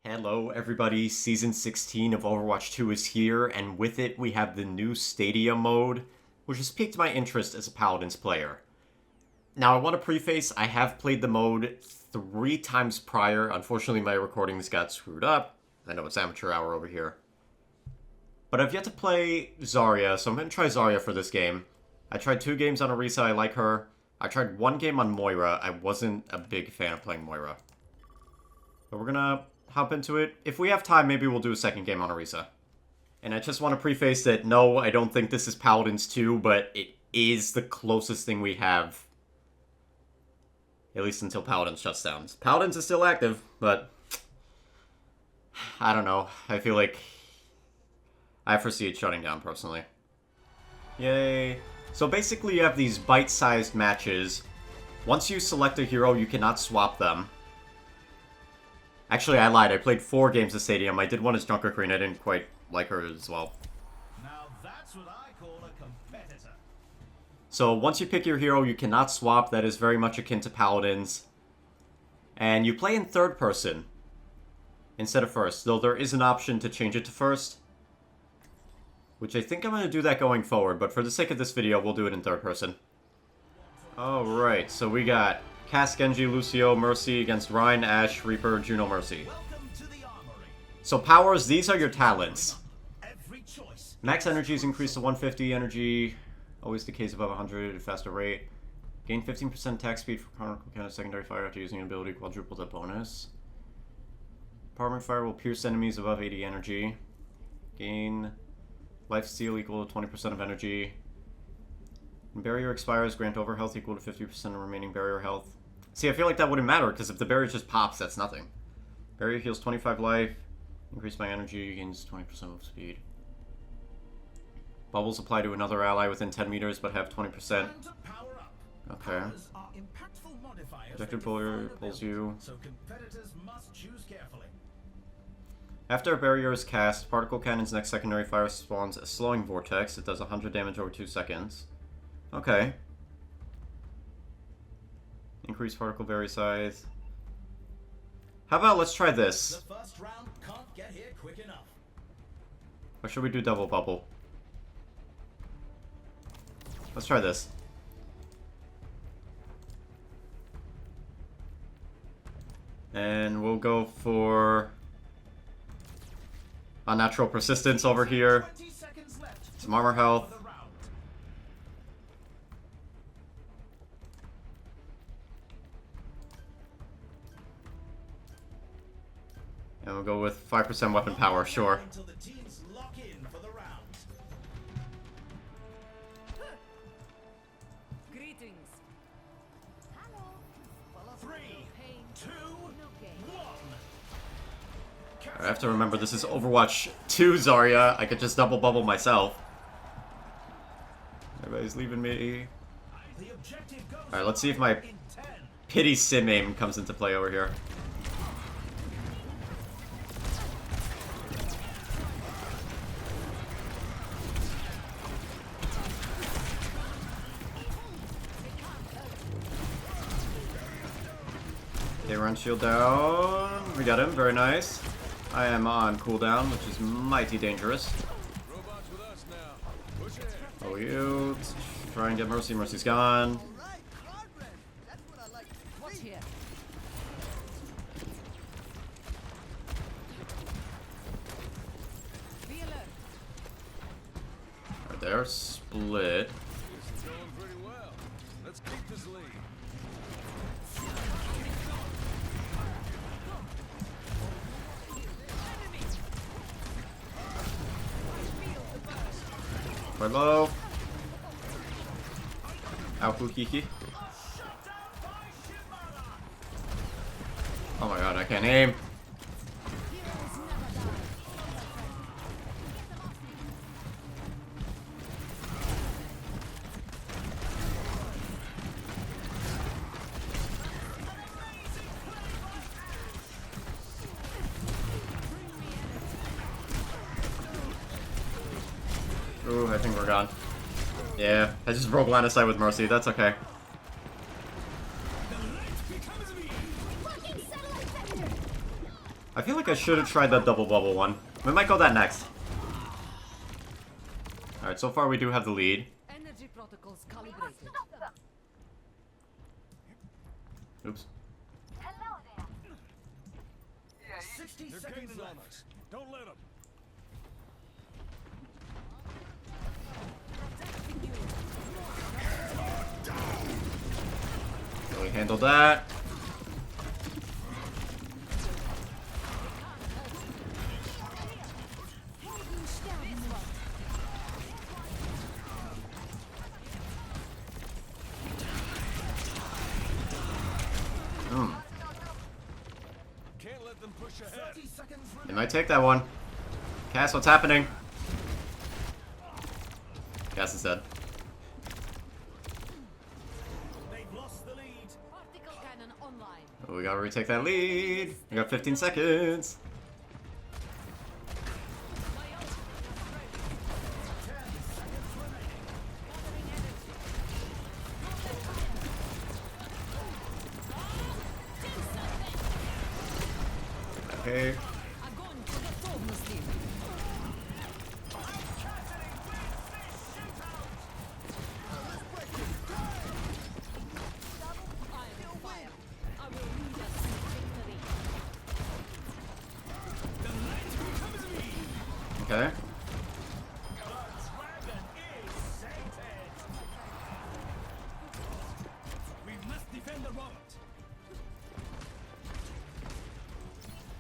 Hello everybody, Season 16 of Overwatch 2 is here, and with it we have the new Stadia mode, which has piqued my interest as a Paladins player. Now I want to preface, I have played the mode 3 times prior. Unfortunately my recordings got screwed up. I know it's amateur hour over here. But I've yet to play Zarya, so I'm going to try Zarya for this game. I tried 2 games on Orisa, I like her. I tried 1 game on Moira, I wasn't a big fan of playing Moira. But we're gonna hop into it. If we have time, maybe we'll do a 2nd game on Orisa. And I just want to preface that, no, I don't think this is Paladins 2, but it is the closest thing we have. At least until Paladins shuts down. Paladins is still active, but I don't know. I feel like I foresee it shutting down, personally. Yay. So basically you have these bite-sized matches. Once you select a hero, you cannot swap them. Actually, I lied. I played 4 games of Stadium. I did one as Junker Queen. I didn't quite like her as well. Now that's what I call a competitor. So once you pick your hero, you cannot swap. That is very much akin to Paladins. And you play in 3rd person instead of 1st, though there is an option to change it to 1st. Which I think I'm going to do that going forward, but for the sake of this video, we'll do it in 3rd person. Alright, so we got Cass, Genji, Lucio, Mercy against Ryan, Ashe, Reaper, Juno, Mercy. So powers, these are your talents. Max energy is increased to 150, energy always decays above 100 at a faster rate. Gain 15% attack speed for particle cannon secondary fire after using an ability, quadruple that bonus. Apartment fire will pierce enemies above 80 energy. Gain life steal equal to 20% of energy. When barrier expires, grant over health equal to 50% of remaining barrier health. See, I feel like that wouldn't matter, because if the barrier just pops, that's nothing. Barrier heals 25 life. Increase my energy, gains 20% of speed. Bubbles apply to another ally within 10 meters, but have 20%. Okay. Projected puller pulls you. So competitors must choose carefully. After a barrier is cast, Particle Cannon's next secondary fire spawns a slowing vortex. It does 100 damage over 2 seconds. Okay. Increase particle berry size. How about let's try this? The first round can't get here quick enough. Or should we do double bubble? Let's try this. And we'll go for unnatural persistence over here. Some armor health. And we'll go with 5% weapon power, sure. Until the teams lock in for the round. Greetings. 3, 2, 1. I have to remember this is Overwatch 2 Zarya. I could just double bubble myself. Everybody's leaving me. Alright, let's see if my pity sim aim comes into play over here. Okay, run shield down. We got him, very nice. I am on cooldown, which is mighty dangerous. Oh, you try and get Mercy. Mercy's gone. Right there, split. Quite low. Ow, Kiki. Oh my god, I can't aim. Ooh, I think we're gone. Yeah, I just broke line of sight with Mercy. That's okay. I feel like I should have tried that double bubble one. We might go that next. Alright, so far we do have the lead. Energy protocols calibrated. Oops. Hello there. 60 seconds left. Don't let them. So we handled that. Can't let them push ahead. 30 seconds They might take that one. Cass, what's happening? Cass is dead. They've lost the lead. Particle cannon online. Oh, we gotta retake that lead. We got 15 seconds. Okay. Огонь по готовности. I will lead us to victory. Okay. We must defend the robot.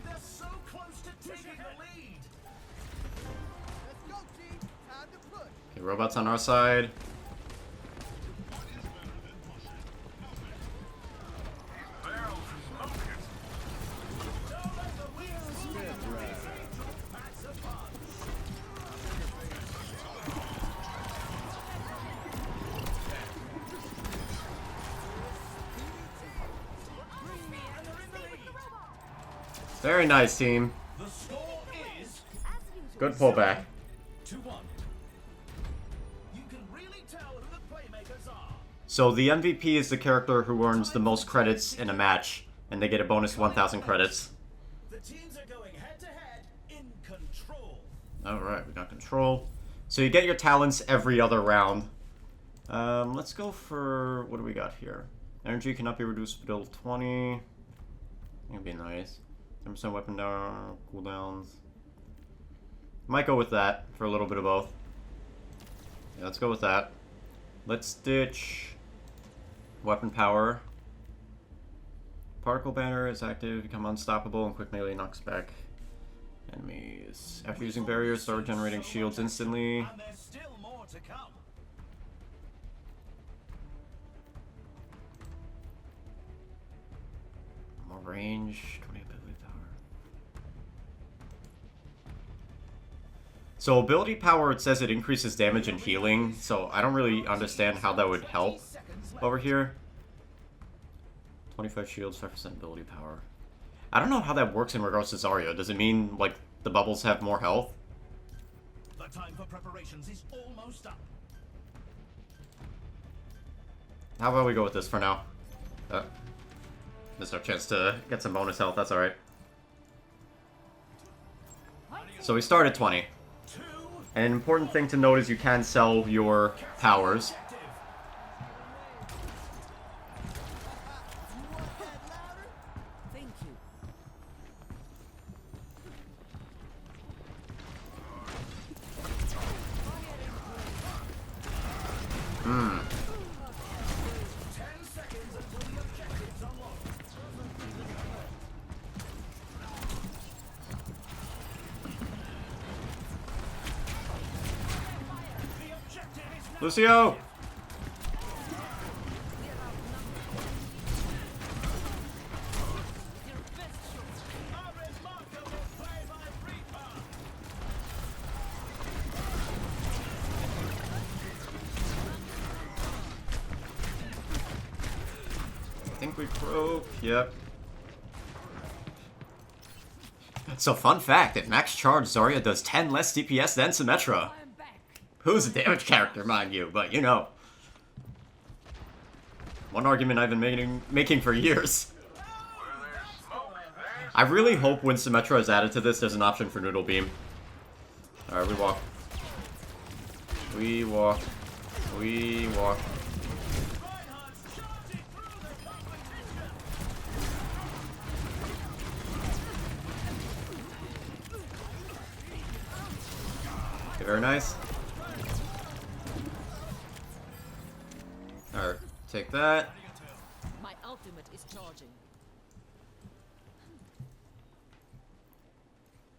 They're so close to taking the lead. Let's go, team. Time to push. Okay, robots on our side. Very nice, team. The score is Good pullback. 2-1. You can really tell who the playmakers are. So the MVP is the character who earns the most credits in a match, and they get a bonus 1,000 credits. The teams are going head to head in control. Alright, we got control. So you get your talents every other round. Let's go for... what do we got here? Energy cannot be reduced below 20. That'd be nice. 10% weapon down, cooldowns. Might go with that for a little bit of both. Yeah, let's go with that. Let's ditch weapon power. Particle banner is active, become unstoppable, and quick melee knocks back enemies. After using barriers, start generating shields instantly. And there's still more to come. More range, 20 ability power. So ability power, it says it increases damage and healing, so I don't really understand how that would help over here. 25 shields, 5% ability power. I don't know how that works in regards to Zarya. Does it mean, like, the bubbles have more health? The time for preparations is almost up. How about we go with this for now? Missed our chance to get some bonus health, that's alright. So we start at 20. And an important thing to note is you can sell your powers. Thank you. Hmm. 10 seconds until the objective's unlocked. The objective is now. Lucio! A remarkable play by Reaper. I think we broke. Yep. So fun fact, at max charge, Zarya does 10 less DPS than Symmetra. I am back. Who's a damage character, mind you, but you know. One argument I've been making for years. I really hope when Symmetra is added to this, there's an option for Noodle Beam. Alright, we walk. We walk. We walk. Okay, very nice. Alright, take that. My ultimate is charging.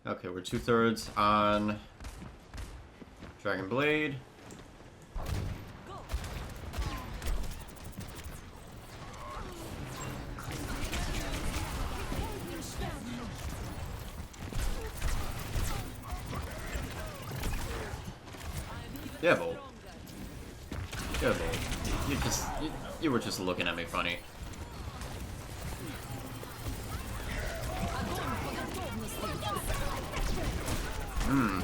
Okay, we're 2/3 on Dragon Blade. Yeah, Bolt. Yeah, Bolt. You were just looking at me funny. Hmm.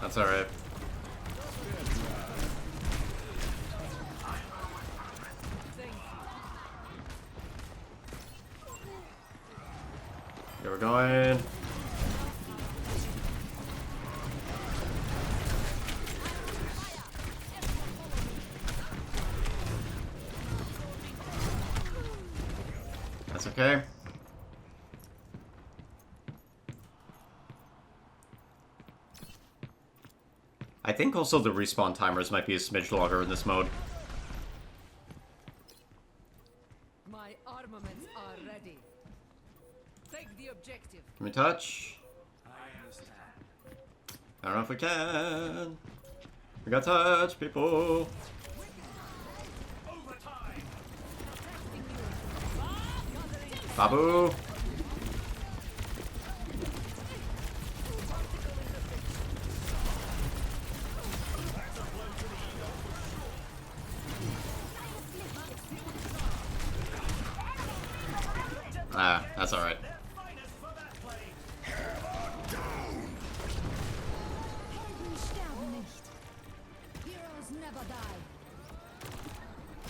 That's alright. Here we're going. That's okay. I think also the respawn timers might be a smidge longer in this mode. My armaments are ready. Take the objective. Can we touch? I don't know if we can. We got touch, people. Babu. Ah, that's alright.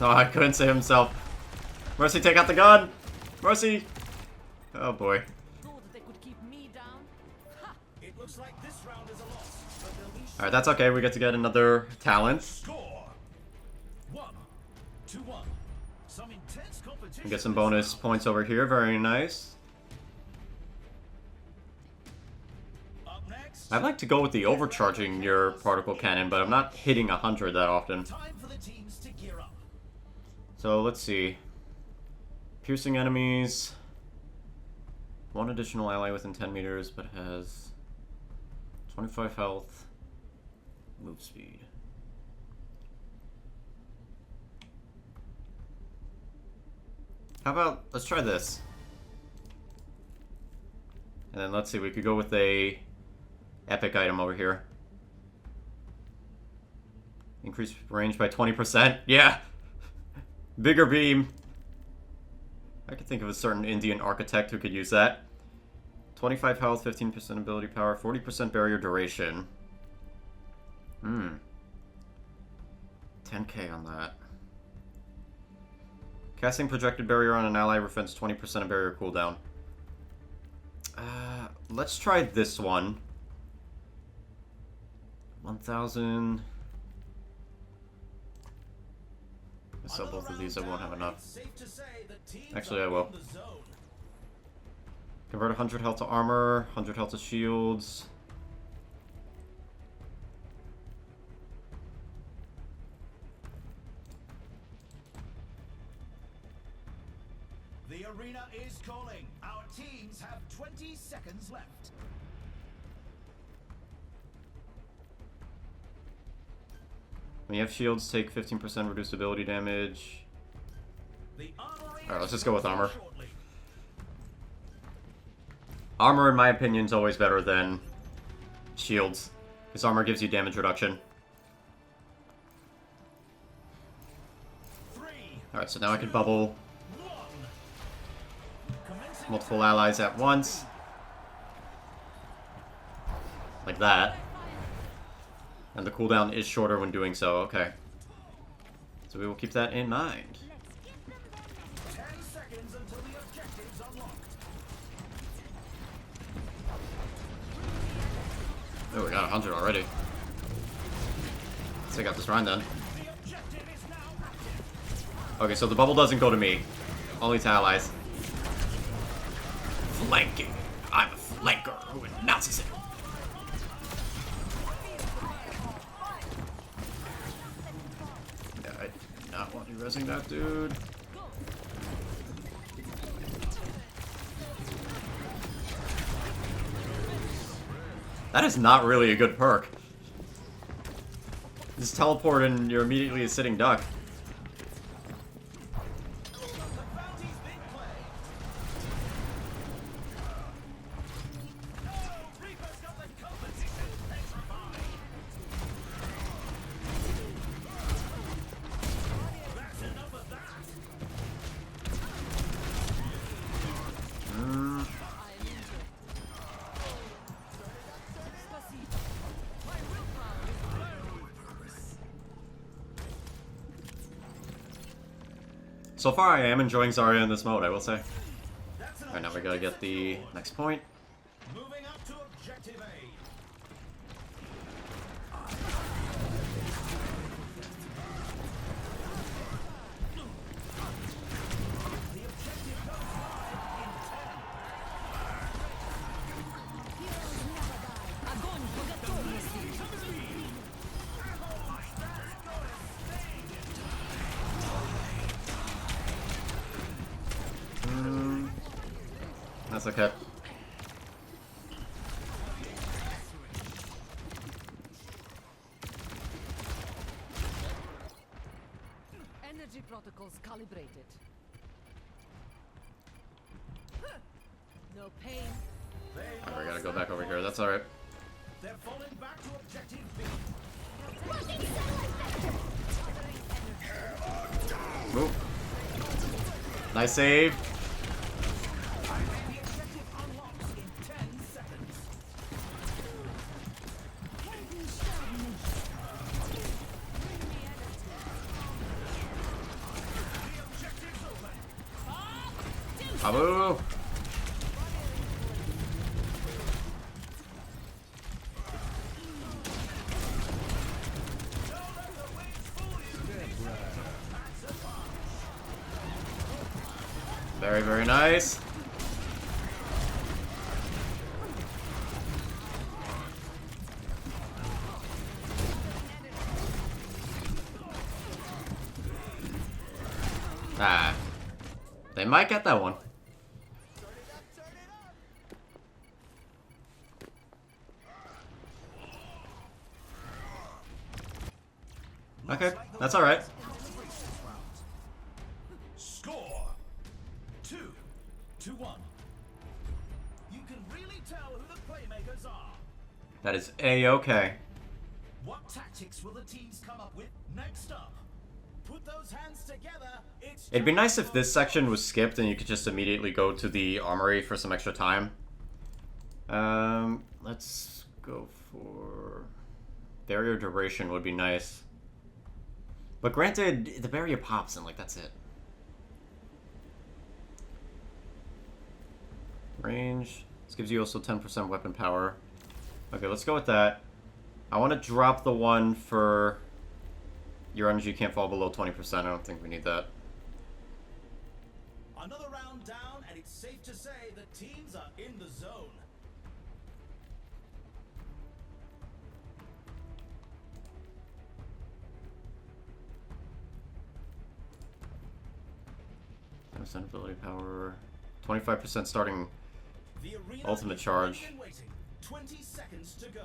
Oh, I couldn't save himself. Mercy, take out the gun! Mercy! Oh boy. Thought they could keep me down. Ha! It looks like this round is a loss, but they'll be Alright, that's okay. We get to get another talent. score. 1-1. Some intense competition. We get some bonus points over here. Very nice. Up next. I'd like to go with the overcharging your particle cannon, but I'm not hitting 100 that often. Time for the teams to gear up. So let's see. Piercing enemies. One additional ally within 10 meters, but has 25 health. Move speed. How about, let's try this. And then let's see, we could go with a epic item over here. Increase range by 20%. Yeah! Bigger beam. I could think of a certain Indian architect who could use that. 25 health, 15% ability power, 40% barrier duration. 10k on that. Casting projected barrier on an ally prevents 20% of barrier cooldown. Let's try this one. 1000. I sell both of these, I won't have enough. Actually, I will. Convert 100 health to armor, 100 health to shields. The arena is calling. Our teams have 20 seconds left. When you have shields, take 15% reduced ability damage. Alright, let's just go with armor. Armor, in my opinion, is always better than shields, because armor gives you damage reduction. Alright, so now I can bubble multiple allies at once. Like that. And the cooldown is shorter when doing so, okay. So we will keep that in mind. 10 seconds until the objective's unlocked. Oh, we got 100 already. Let's take out this Rhine then. The objective is now active. Okay, so the bubble doesn't go to me. Only to allies. Flanking. I'm a flanker who announces it. Yeah, I do not want you resing that dude. That is not really a good perk. Just teleport and you're immediately a sitting duck. The bounty's been played. Oh, Reaper's got the competition petrified. That's enough of that. So far, I am enjoying Zarya in this mode, I will say. That's an Alright, now we gotta get the next point. Moving up to objective A. The objective goes live in 10. That's okay. Energy protocols calibrated. No pain. Alright, we gotta go back over here, that's alright. They're falling back to objective B. Move. Nice save. The objective unlocks in 10 seconds. The objective's open. Abu. Very, very nice. Ah. They might get that one. Okay, that's alright. Score 2-1. You can really tell who the playmakers are. That is A-okay. What tactics will the teams come up with next up? Put those hands together. It's It'd be nice if this section was skipped and you could just immediately go to the armory for some extra time. Let's go for... Barrier duration would be nice. But granted, the barrier pops and, like, that's it. Range. This gives you also 10% weapon power. Okay, let's go with that. I want to drop the one for... Your energy can't fall below 20%. I don't think we need that. another round down, and it's safe to say the teams are in the zone. Percent ability power, 25% starting The arena ultimate is charge. ready and waiting. 20 seconds to go.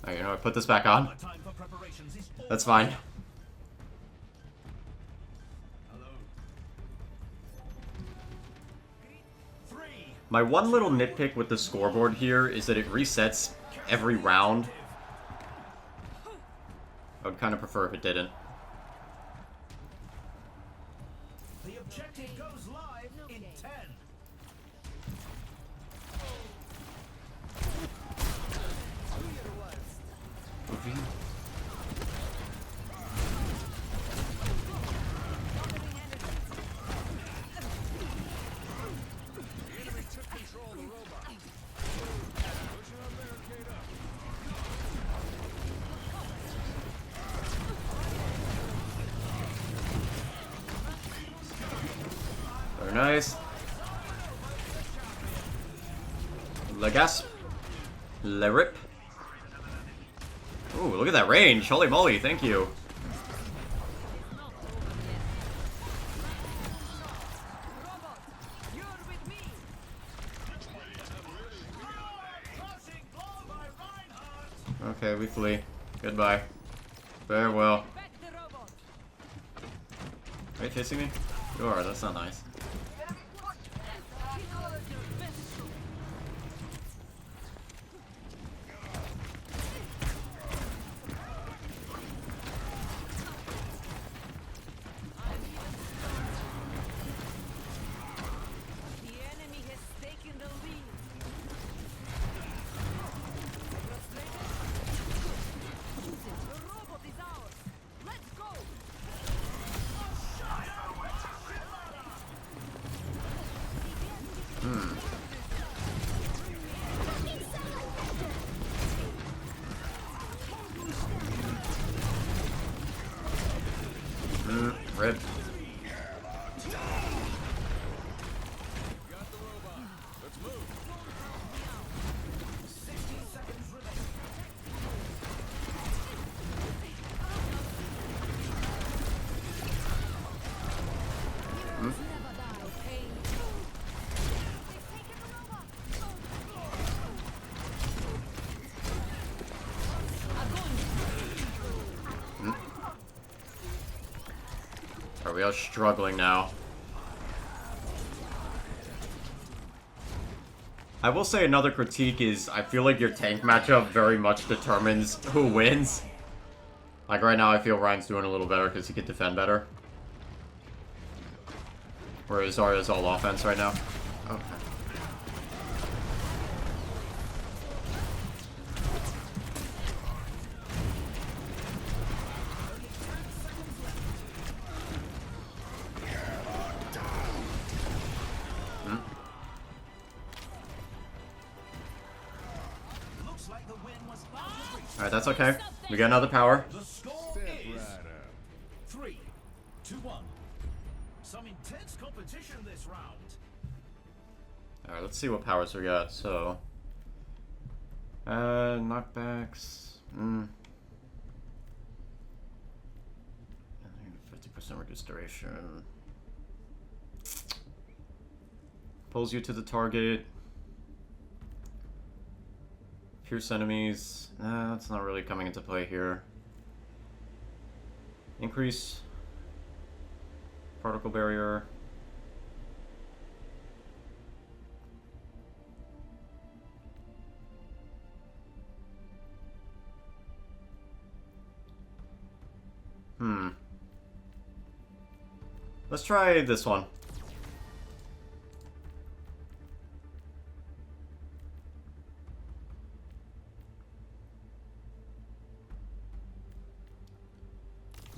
Alright, you know what? Put this back on. My time for preparations is all That's fine. Hello. 3. My one little nitpick with the scoreboard here is that it resets every round. I would kind of prefer if it didn't. goes live in 10. Very nice. Le gasp. Le rip. Ooh, look at that range. Holy moly, thank you. Robot, you're with me. Crushing blow by Reinhardt. Okay, we flee. Goodbye. Farewell. Back the robot. Are you chasing me? You are, that's not nice. The enemy has taken the lead. The robot is ours. Let's go. Rip. We are struggling now. I will say another critique is I feel like your tank matchup very much determines who wins. Like right now I feel Ryan's doing a little better because he could defend better. Whereas Zarya's all offense right now. Okay. Looks like the win was out of reach. Alright, that's okay. We got another power. The score is 3-1. Some intense competition this round. Alright, let's see what powers we got. So, knockbacks. 50% reduced duration. Pulls you to the target. Pierce enemies. That's not really coming into play here. Increase particle barrier. Let's try this one.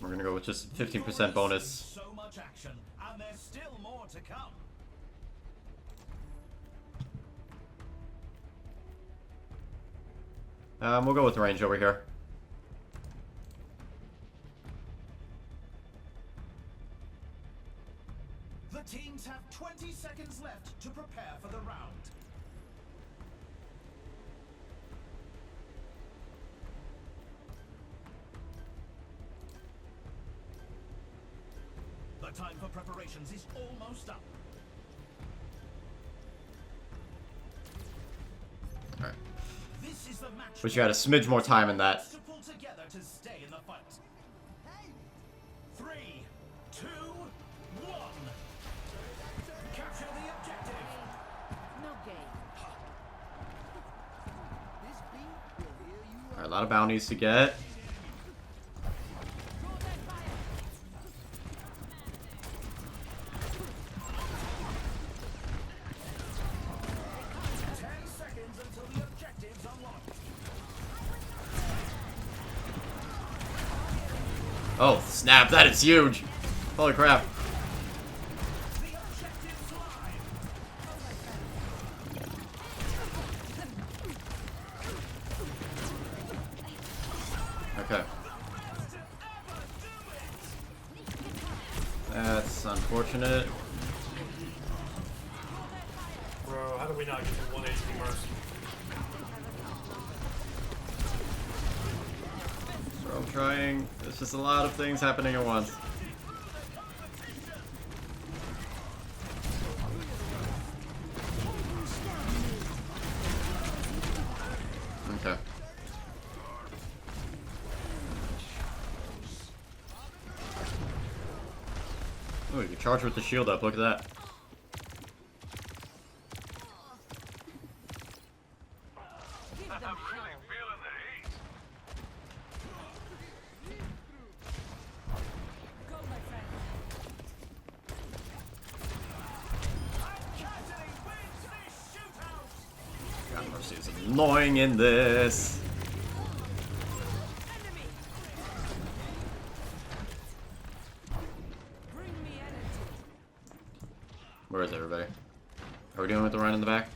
We're gonna go with just 15% bonus. So much action, and there's still more to come. We'll go with range over here. The teams have 20 seconds left to prepare for the round. The time for preparations is almost up. Alright. This is the match. Wish you had a smidge more time in that. To pull together to stay in the fight. 3, 2, 1. Capture the objective. No game. This beat will hear you Alright, a lot of bounties to get. Throw that fire. Oh, snap, that is huge! Holy crap. Okay. That's unfortunate. Bro, how do we not get to 1 HP Mercy? So I'm trying. There's just a lot of things happening at once. Okay. Oh, you can charge with the shield up. Look at that. Go, my friend. God, Mercy is annoying in this. Bring me energy. Where is everybody? Are we dealing with the run in the back?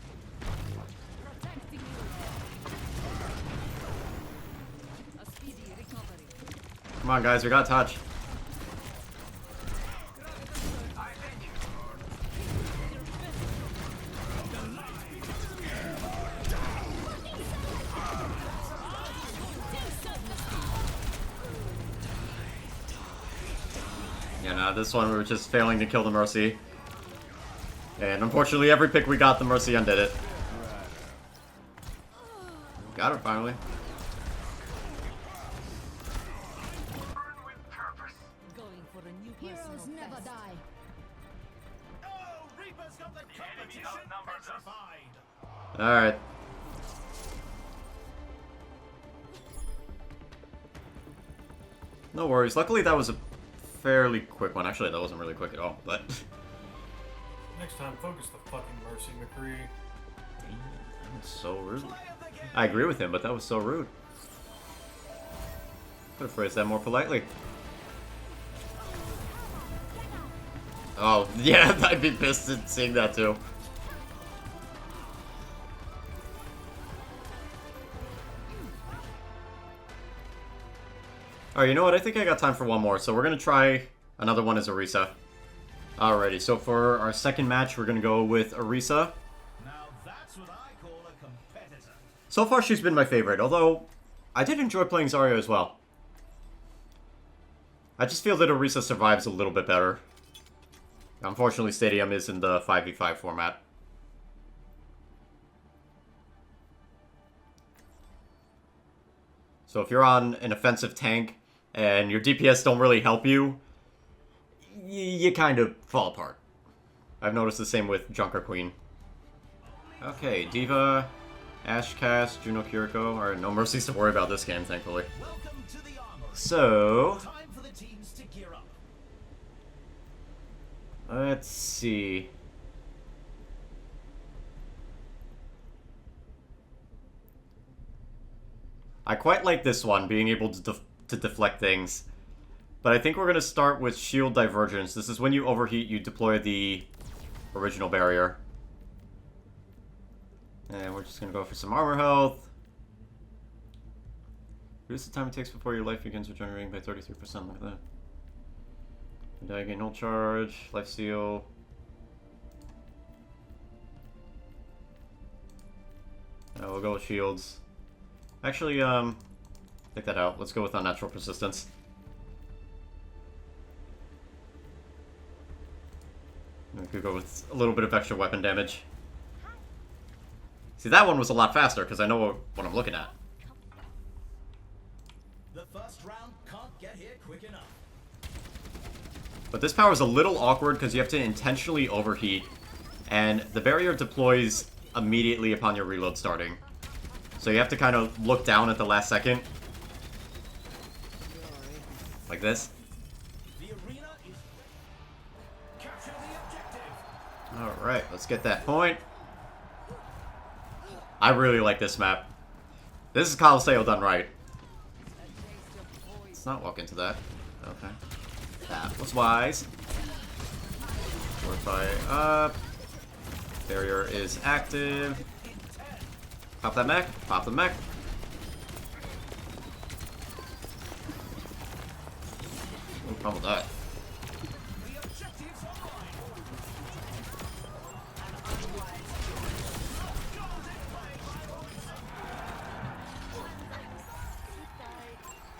Protecting you. A speedy recovery. Come on, guys, we got touch. Yeah, no, this one we were just failing to kill the Mercy. And unfortunately, every pick we got, the Mercy undid it. Got her finally. Going for a new Heroes personal never best. die. Oh, Reaper's got the competition petrified. Alright. No worries. Luckily, that was a fairly quick one. Actually, that wasn't really quick at all, but... Next time, focus the fucking Mercy, McCree. That was so rude. I agree with him, but that was so rude. Could have phrased that more politely. Oh, yeah, I'd be pissed at seeing that too. Alright, you know what? I think I got time for one more, so we're gonna try another one as Orisa. Alrighty, so for our second match, we're gonna go with Orisa. Now that's what I call a competitor. So far, she's been my favorite, although I did enjoy playing Zarya as well. I just feel that Orisa survives a little bit better. Unfortunately, Stadium is in the 5v5 format. So if you're on an offensive tank and your DPS don't really help you, you kind of fall apart. I've noticed the same with Junker Queen. Okay, Diva, Ashcast, Juno Kiriko. Alright, no mercies to worry about this game, thankfully. Welcome to the armory. So, Time for the teams to gear up. let's see. I quite like this one, being able to deflect things. But I think we're going to start with Shield Divergence. This is when you overheat, you deploy the original barrier. And we're just going to go for some armor health. Reduce the time it takes before your life begins regenerating by 33%. Look at that. Die gain null charge, life steal. We'll go with shields. Actually, take that out. Let's go with unnatural persistence. We could go with a little bit of extra weapon damage. See, that one was a lot faster because I know what I'm looking at. The first round can't get here quick enough. But this power is a little awkward because you have to intentionally overheat, and the barrier deploys immediately upon your reload starting. So you have to kind of look down at the last second. Like this. The arena is ready. Capture the objective. Alright, let's get that point. I really like this map. This is Colosseo done right. Let's not walk into that. Okay. That was wise. Fortify up. Barrier is active. Pop that mech. Pop the mech. No problem with that.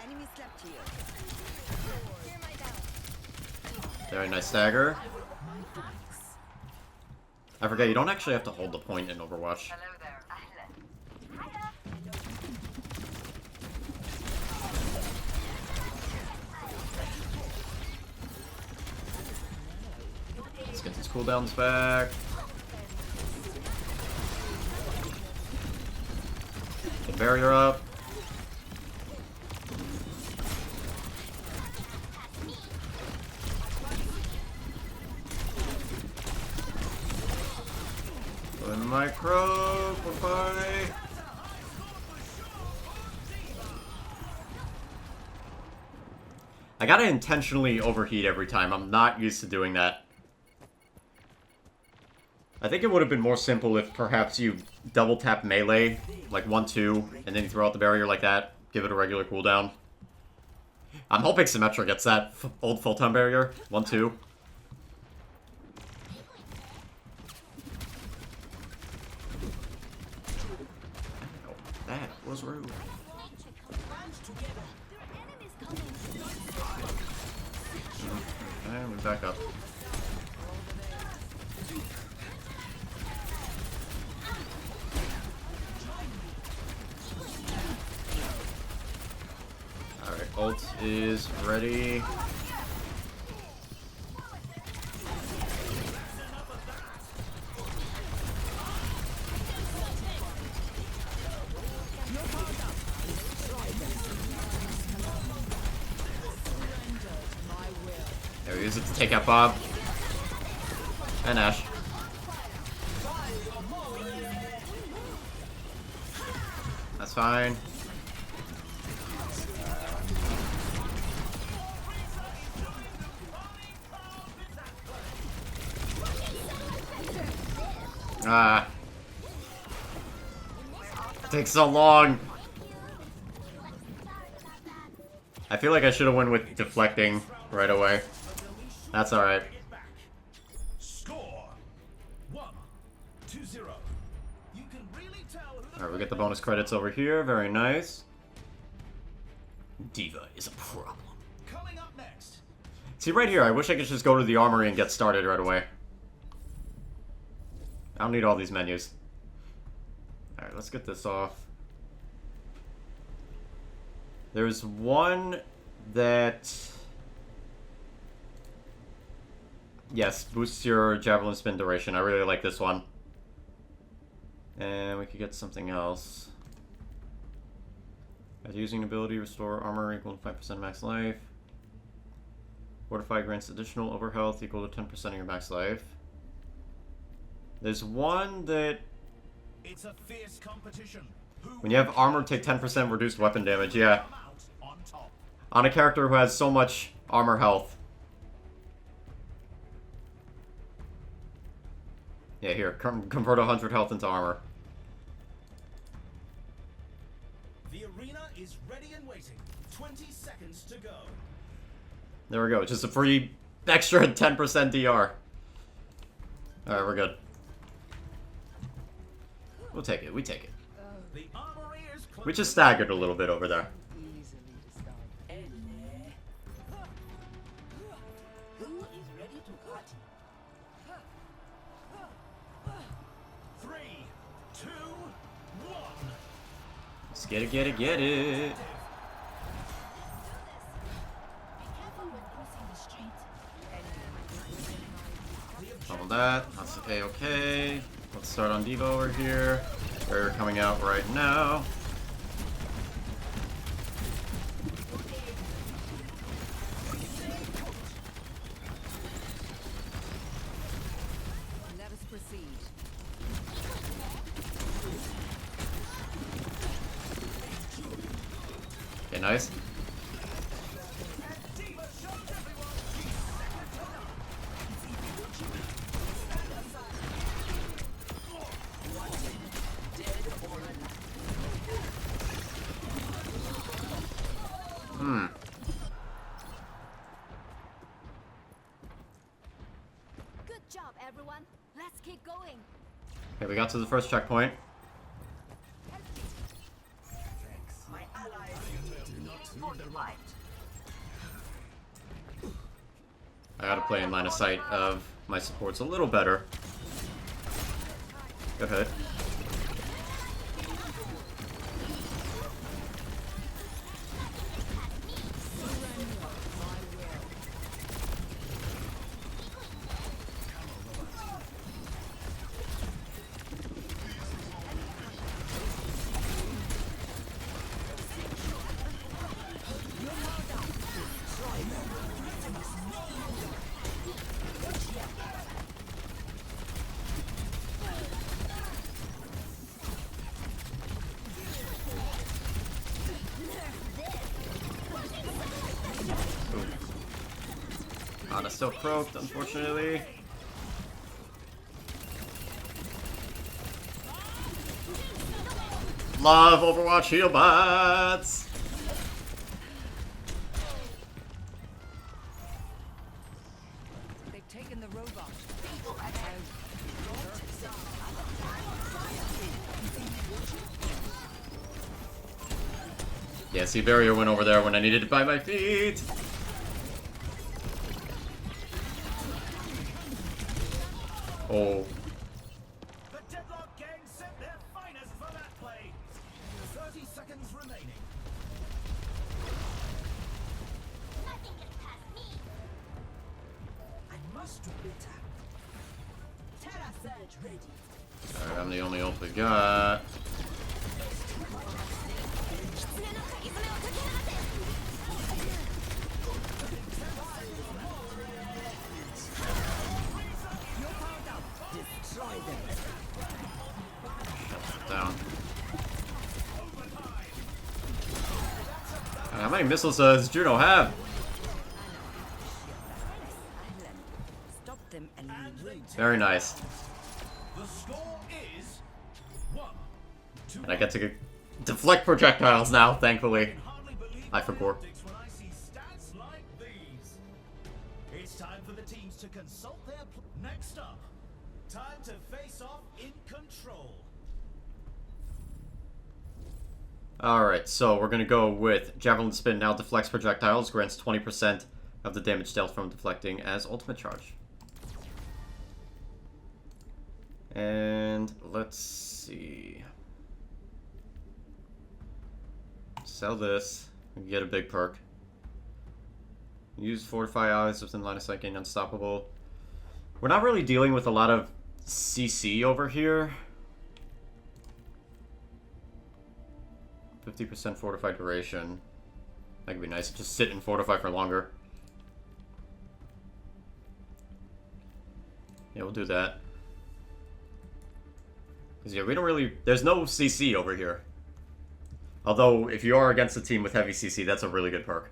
Enemy slept here. Very nice stagger. I forget, you don't actually have to hold the point in Overwatch. Let's get these cooldowns back. Get barrier up. Micro, bye-bye. I gotta intentionally overheat every time. I'm not used to doing that. I think it would have been more simple if perhaps you double tap melee, like 1-2, and then you throw out the barrier like that. Give it a regular cooldown. I'm hoping Symmetra gets that old full-time barrier. 1-2. That was rude. And we back up. Alright, ult is ready. There we use it to take out Bob. And Ash. That's fine. Ah. Takes so long. I feel like I should have went with deflecting right away. That's alright. Score 1-0. You can really tell who the Alright, we get the bonus credits over here. Very nice. Diva is a problem. coming up next. See, right here, I wish I could just go to the armory and get started right away. I don't need all these menus. Alright, let's get this off. There's one that... Yes, boosts your javelin spin duration. I really like this one. And we could get something else. As using ability, restore armor equal to 5% max life. Fortify grants additional overhealth equal to 10% of your max life. There's one that... It's a fierce competition. Who When you have armor, take 10% reduced weapon damage. Yeah. come out on top? On a character who has so much armor health. Yeah, here. Convert 100 health into armor. The arena is ready and waiting. 20 seconds to go. There we go. Just a free extra 10% DR. Alright, we're good. We'll take it. We take it. The armory is close. We just staggered a little bit over there. Who is ready to cut? 3, 2, 1. Let's get it, get it, get it. All that. That's okay, okay. Let's start on Devo over here. They're coming out right now. Let us proceed. Okay, nice. everyone. Let's keep going. Okay, we got to the first checkpoint. My allies do not fortified. I gotta play in line of sight of my supports a little better. Good hit. Ana still croaked, unfortunately. Love Overwatch heal bots! They've taken the robot. Yeah, see, barrier went over there when I needed it by my feet. Oh. The Deadlock gang sent their finest for that play. 30 seconds remaining. Nothing gets past me. I must do better. Terra Surge ready. Alright, I'm the only ult we got. Down. How many missiles does Juno have? Stop them and we win. Very nice. The score is 1-2. And I get to deflect projectiles now, thankfully. Hardly believe I my forgot. optics when I see stats like these. It's time for the teams to consult their next up. Time to face off in control. Alright, so we're gonna go with Javelin Spin now deflects projectiles, grants 20% of the damage dealt from deflecting as ultimate charge. And let's see. Sell this. We can get a big perk. Use Fortify Eyes within line of sight, gain Unstoppable. We're not really dealing with a lot of CC over here. 50% Fortify duration. That could be nice. Just sit and fortify for longer. Yeah, we'll do that. Because, yeah, we don't really... There's no CC over here. Although, if you are against a team with heavy CC, that's a really good perk.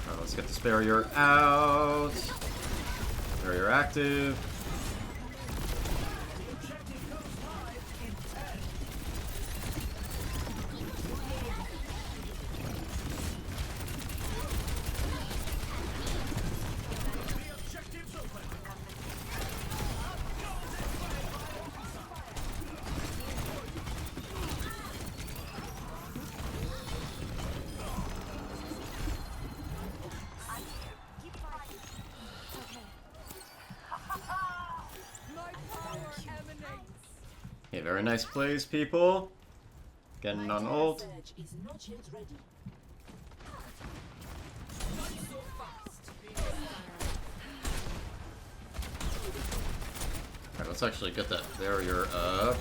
Alright, let's get this barrier out. Barrier active. Okay, very nice plays, people. Getting on ult. Alright, let's actually get that barrier up.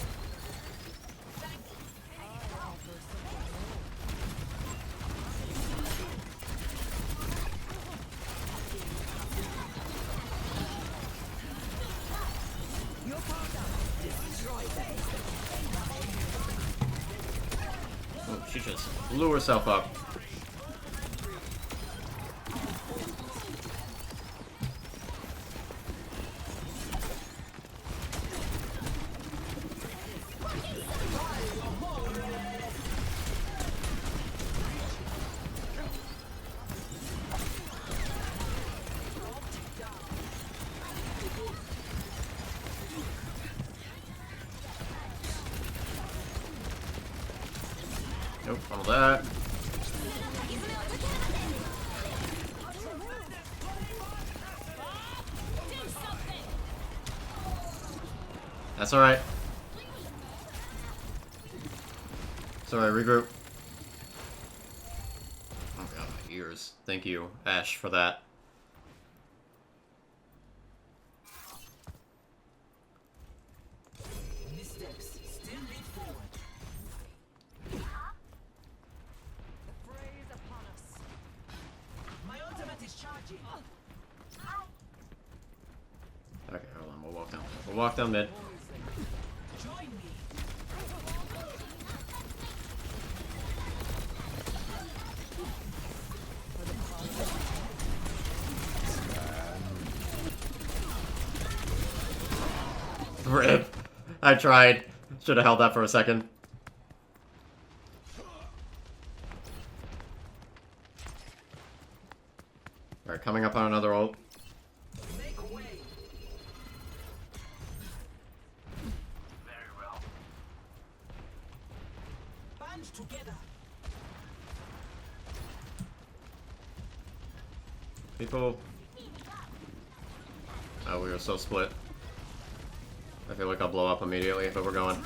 Oh, she just blew herself up. Nope, funnel that. That's alright. Sorry, regroup. Oh god, my ears. Thank you, Ash, for that. Missteps still lead forward. The fray is upon us. My ultimate is charging. Okay, hold on, we'll walk down. We'll walk down mid. Join me. RIP. I tried. Should have held that for a second. Alright, coming up on another ult. Make way. Very well. Band together. People. Oh, we were so split. I feel like I'll blow up immediately if we're going.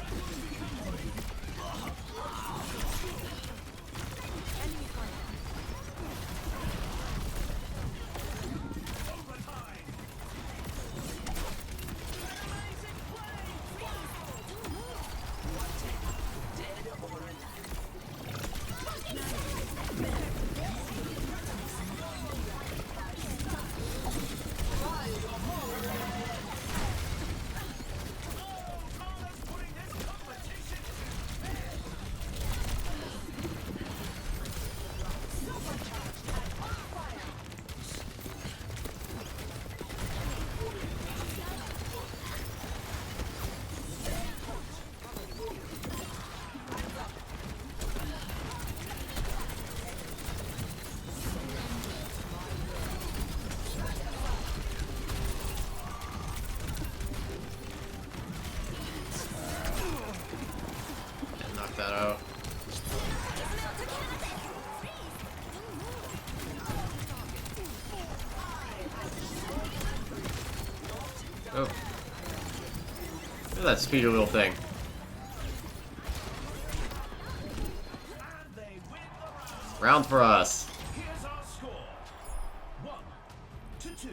Knock that out. Oh. Look at that speedy little thing. Round for us. Here's our score. 1-2.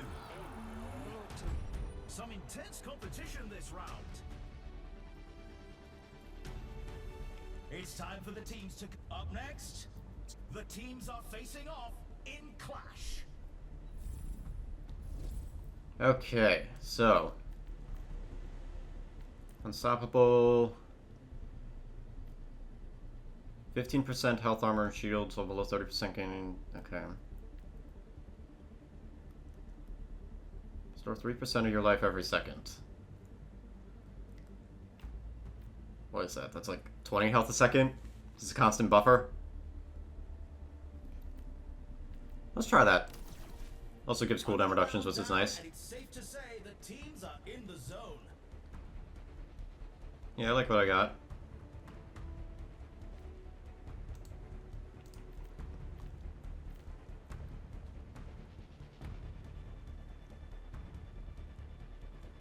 Some intense competition this round. It's time for the teams to... Up next, the teams are facing off in Clash. Okay, so unstoppable. 15% health, armor, and shield, so below 30% gaining. Okay. Store 3% of your life every second. What is that? That's like 20 health a second? This is a constant buffer. Let's try that. Also gives cooldown reductions, which is nice. And it's safe to say the teams are in the zone. Yeah, I like what I got.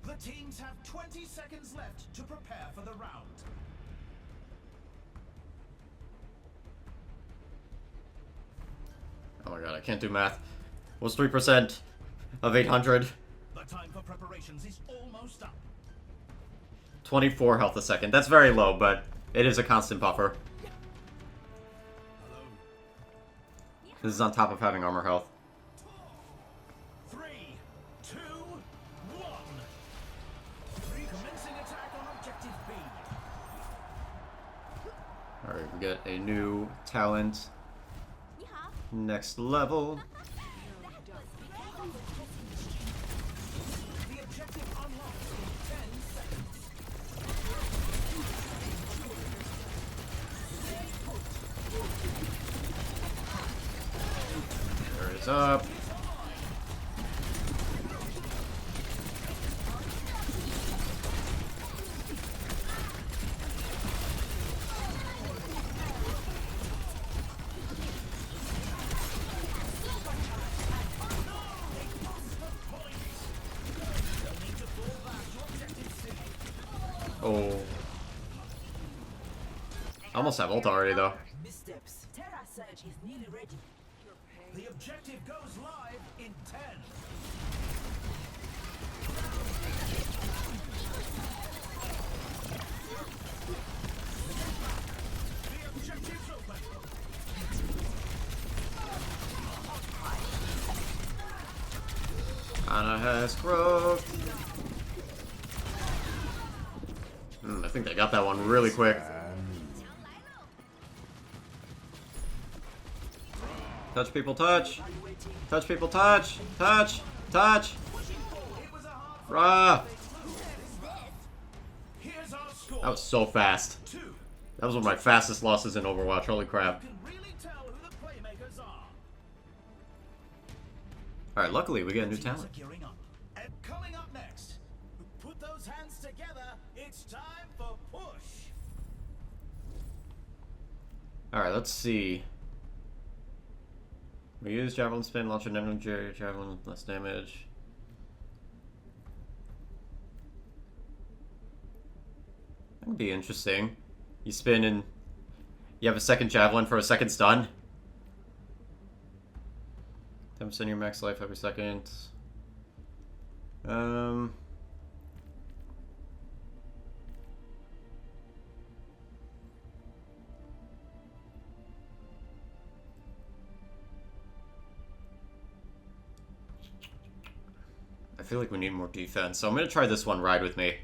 The teams have 20 seconds left to prepare for the round. Oh my god, I can't do math. What's 3% of 800? The time for preparations is almost up. 24 health a second. That's very low, but it is a constant buffer. This is on top of having armor health. 3, 2, 1. Recommencing attack on objective B. Alright, we get a new talent. Next level. The objective unlocks in 10 seconds. There it is up. almost have ult already, though. Missteps. Terra Surge is nearly ready. The objective goes live in 10. The objective's open. Ana has growth. I think they got that one really quick. Touch people, touch. Touch people, touch. Touch. Touch. Rah. Here's our score. That was so fast. 2. That was one of my fastest losses in Overwatch. Holy crap. You can really tell who the playmakers are. Alright, luckily we get a new Teams talent. are gearing up. And coming up next, put those hands together. It's time for push. Alright, let's see. We use Javelin Spin, launch an energy Javelin, less damage. That would be interesting. You spin and you have a second Javelin for a second stun. 10% your max life every second. I feel like we need more defense, so I'm gonna try this one. Ride with me.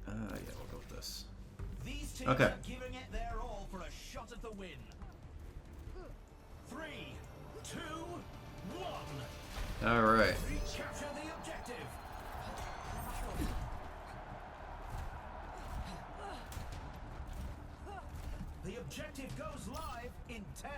Yeah, we'll go with this. These teams Okay. are giving it their all for a shot at the win. 3, 2, 1. Alright. Capture the objective. The objective goes live in 10.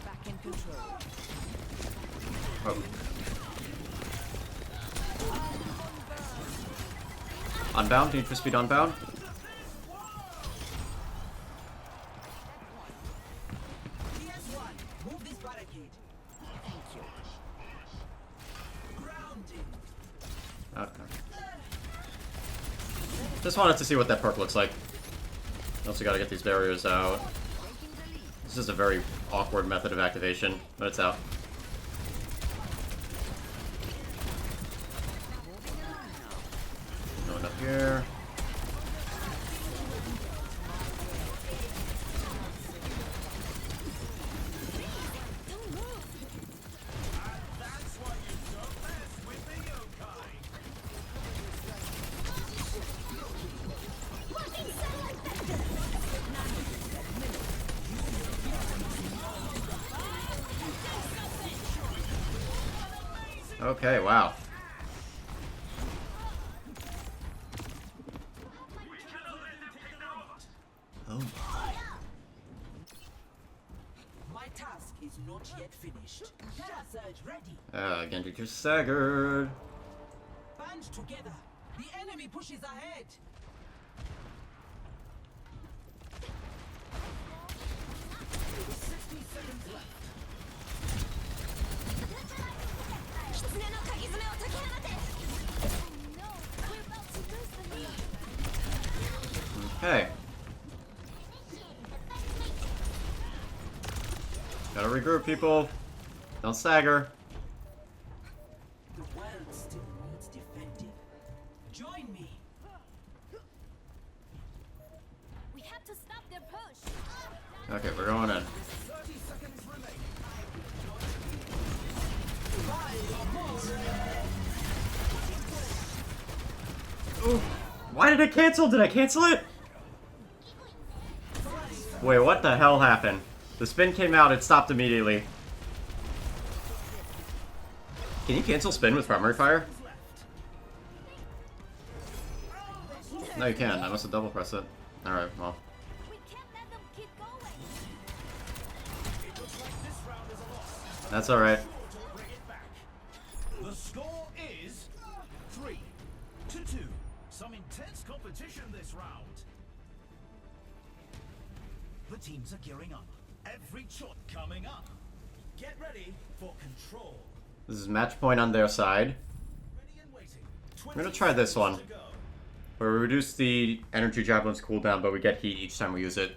Back in control. Oh. Unbound? Need for speed unbound? PS1, move this barricade. Thank you. Grounded. Okay. Just wanted to see what that perk looks like. Also gotta get these barriers out. This is a very awkward method of activation, but it's out. Going up here. That's why you don't mess with the yokai. Okay, wow. Oh. My task is not yet finished. Terra Surge ready. Genji just staggered. Band together. The enemy pushes ahead. Okay. Gotta regroup, people. Don't stagger. The world still needs defending. Join me. We have to stop their push. Okay, we're going in. 30 seconds remaining. Ooh. Why did it cancel? Did I cancel it? Wait, what the hell happened? The spin came out, it stopped immediately. Can you cancel spin with primary fire? No, you can. I must have double pressed it. Alright, well. We can't let them keep That's alright. Bring it back. The score is 3-2. Some intense competition this round. The teams are gearing up. Every shot coming up. Get ready for control. This is match point on their side. Ready and waiting. I'm gonna try this one, where we reduce the energy javelin's cooldown, but we get heat each time we use it.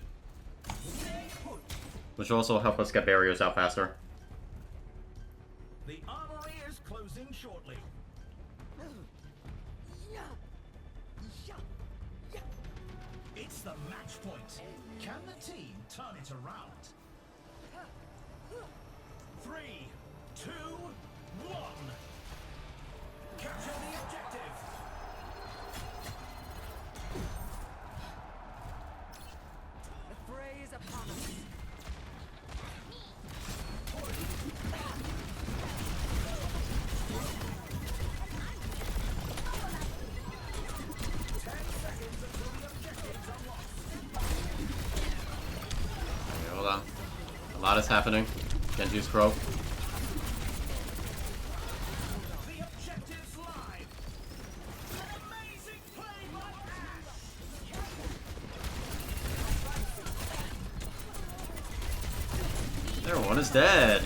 Which will also help us get barriers out faster. The armory is closing shortly. It's the match point. Can the team turn it around? 3, 2, 1. Capture the objective. The fray is upon us. Okay, hold on. A lot is happening. Genji's croak. The objective's live. An amazing play by Ash. There, one is dead.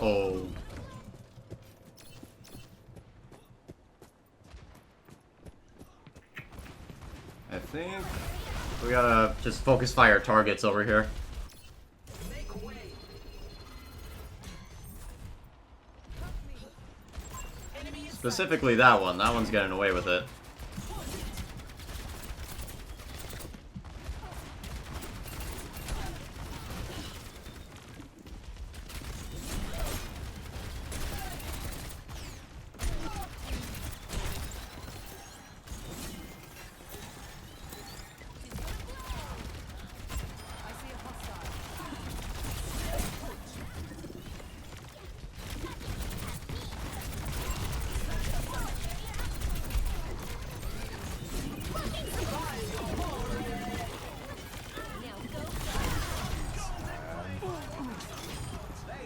Oh. I think we gotta just focus fire targets over here. Make way. Enemy is Specifically that one. That one's getting away with it. I see a hostile.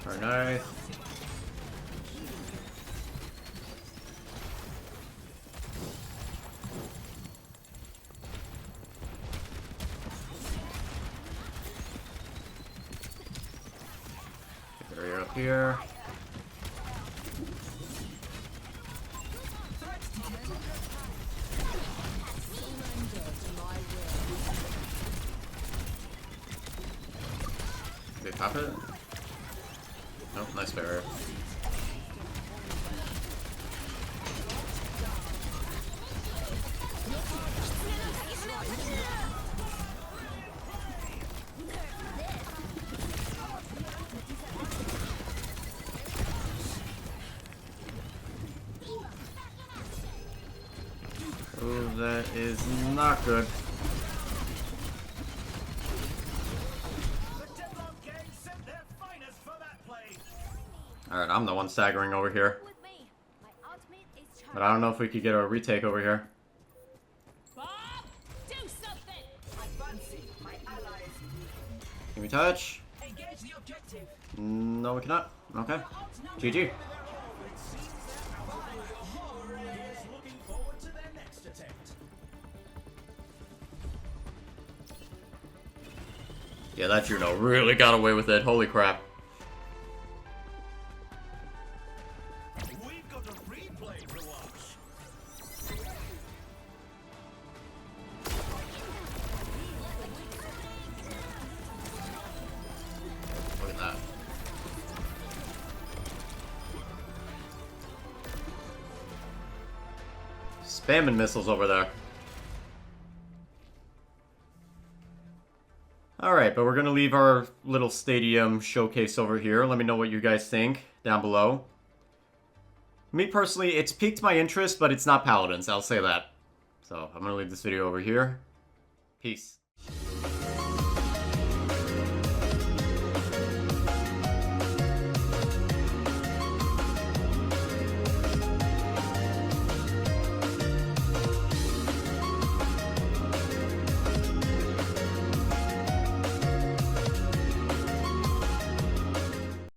Very nice. Barrier up here. Did they pop it? Nope, nice barrier. Ooh, that is not good. The Deadlock gang sent their finest for that play. Alright, I'm the one staggering over here. With me. My ultimate is But I don't know if we could get a retake over here. Bob, do something. advancing. My allies. Can we touch? Engage the objective. No, we cannot. Okay. GG. It seems that our is looking forward to their next attempt. Yeah, that Juno really got away with it. Holy crap. We've got a replay to watch. Look at that. Spamming missiles over there. Alright, but we're gonna leave our little stadium showcase over here. Let me know what you guys think down below. Me personally, it's piqued my interest, but it's not Paladins, I'll say that. So, I'm gonna leave this video over here. Peace.